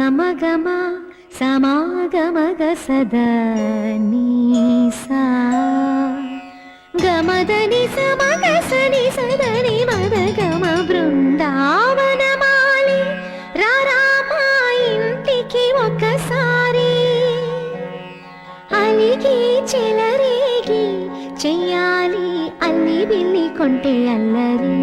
గమ సమాగమగ సదా నీసా గమదని సమగ సని సదని మద గమ బృందావనమాలి రారామా ఇంటికి ఒకసారి అలిగి చెలరేగి చెయ్యాలి అల్లి బిల్లి కొంటే అల్లరి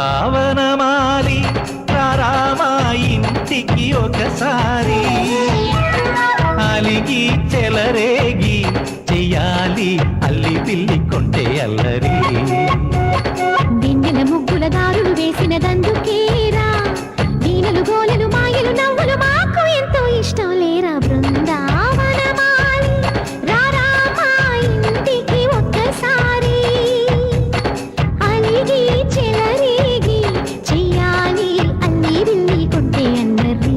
బృందావనమాలి రారామా ఇంటికి ఒకసారి అలిగి చెలరేగి చెయ్యాలి అల్లి పిల్లి కొంటే అల్లరి దిండెల ముగ్గుల దారులు వేసినదందుకేరా వీణలు గోలలు మాయలు నవ్వులు మాకు ఎంతో ఇష్టం లేరా బృందావనమాలి రారామా ఇంటికి ఒక్కసారి అలిగి చెలరేగి చెయ్యాలి అల్లి బిల్లి కొంటే అల్లరి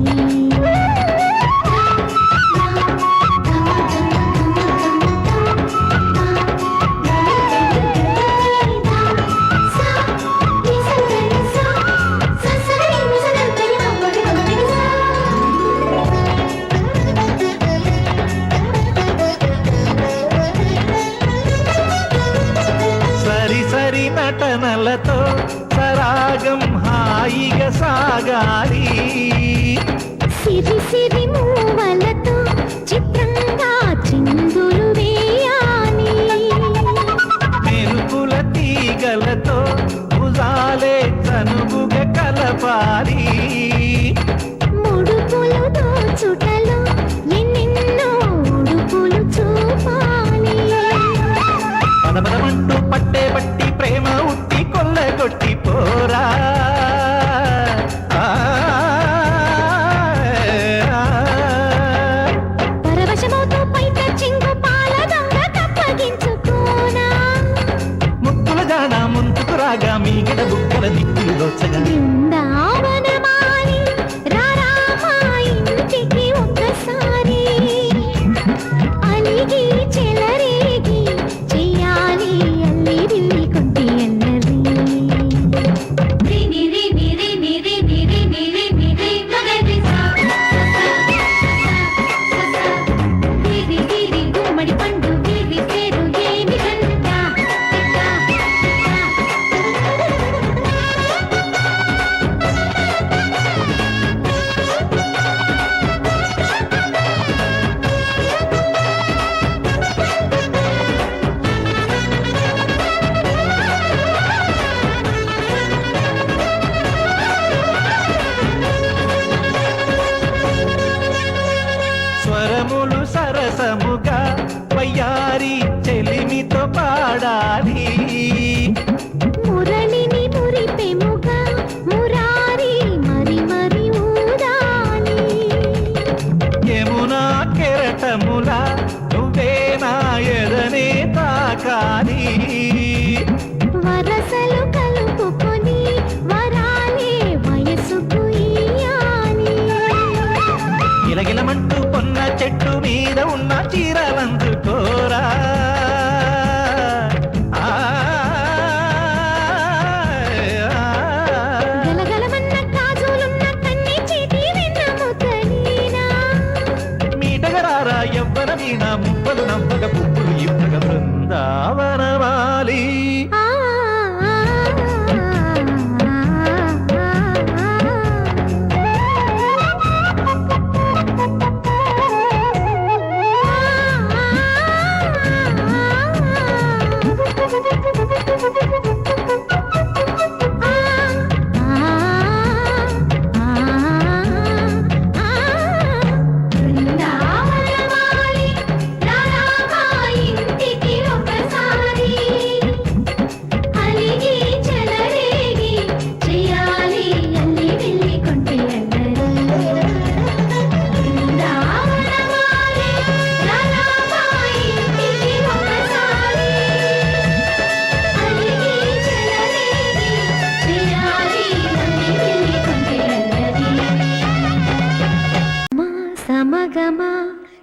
సరి సరి నటనలతో సరాగం హాయిగా సాగాలి సిరి సిరి మూవలతో చిత్రంగా చిందులు వేయాలి మెరుపుల తీగలతో భుజాలే చనువుగా కలపాలి ముడుపులు దోచుటలో ఎన్నెన్నో ఉడుపులు చూపాలి పదపదమంటూ పట్టే పట్టి ప్రేమ ఉట్టి కొల్లగొట్టి పోరా పరవశమవుతూ పైట చింగు పాల దొంగ కప్పగించుకోనా ముక్కుల జాన ముందుకు రాగా మీగడ బుక్కల దిక్కులు దోచగా బృందావనమాలి రారామా ఇంటికి ఒక్కసారి అలిగి చెలరేగి చెయ్యాలి అల్లి బిల్లి కొంటే అల్లరి గుమ్మడి పండు వీరి పేరు ఏమి కంటా స్వరములు సరసముగా వయ్యారి చెలిమితో పాడాలి మురళిని మురిపెముగా మురారి మరి మరి ఊదాలి యమునా కెరటముల నువ్వే నా ఎదనే తాకాలి వరసలు కలుపుకొని వరాలే వయసుకు ఇయ్యాలి గిలగిలమంటూ పొన్న చెట్టు మీద ఉన్న చీరలందుకోరా గలగలమన్న కాజులున్న కన్ని చీటి వెన్నముకలీనా మీటగరారా ఎవ్వర వీణ ముప్పలు నవ్వగ పువ్వులు ఇవ్వగ బృందావనమాలి ఆ బృందావనమాలి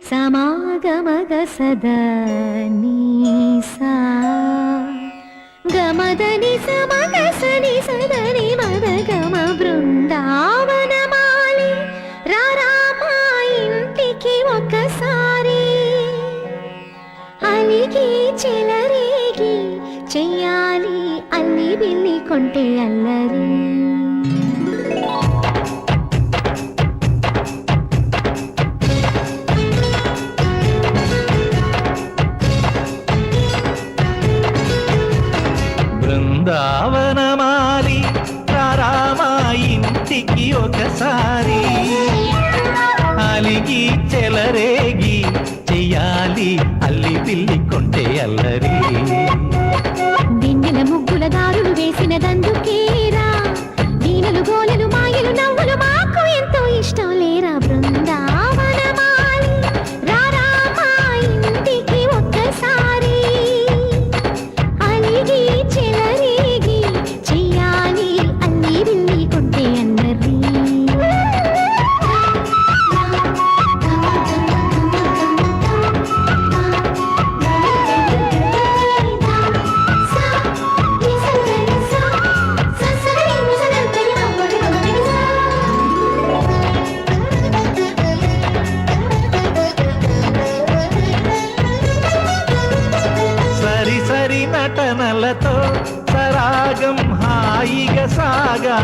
సమాగమగ సదా నీసా గమదని సమగ సని సదని మద గమ బృందావనమాలి రారామా ఇంటికి ఒకసారి అలిగి చెలరేగి చెయ్యాలి అల్లి బిల్లి కొంటే అల్లరి బృందావనమాలి రారామా ఇంటికి ఒకసారి అలిగి చెలరేగి చెయ్యాలి అల్లి పిల్లి కొంటే అల్లరి దిండిల ముగ్గుల దారులు వేసినదందుకేరా వీణలు గోలలు మాయలు నవ్వులు మాకు ఎంతో ఇష్టం లేరా బృందావనమాలి రారామా ఇంటికి ఒక్కసారి అలిగి చెలరేగి చెయ్యాలి అల్లి బిల్లి కొంటే అల్లరి సరి సరి నటనలతో సరాగం హాయిగా సాగా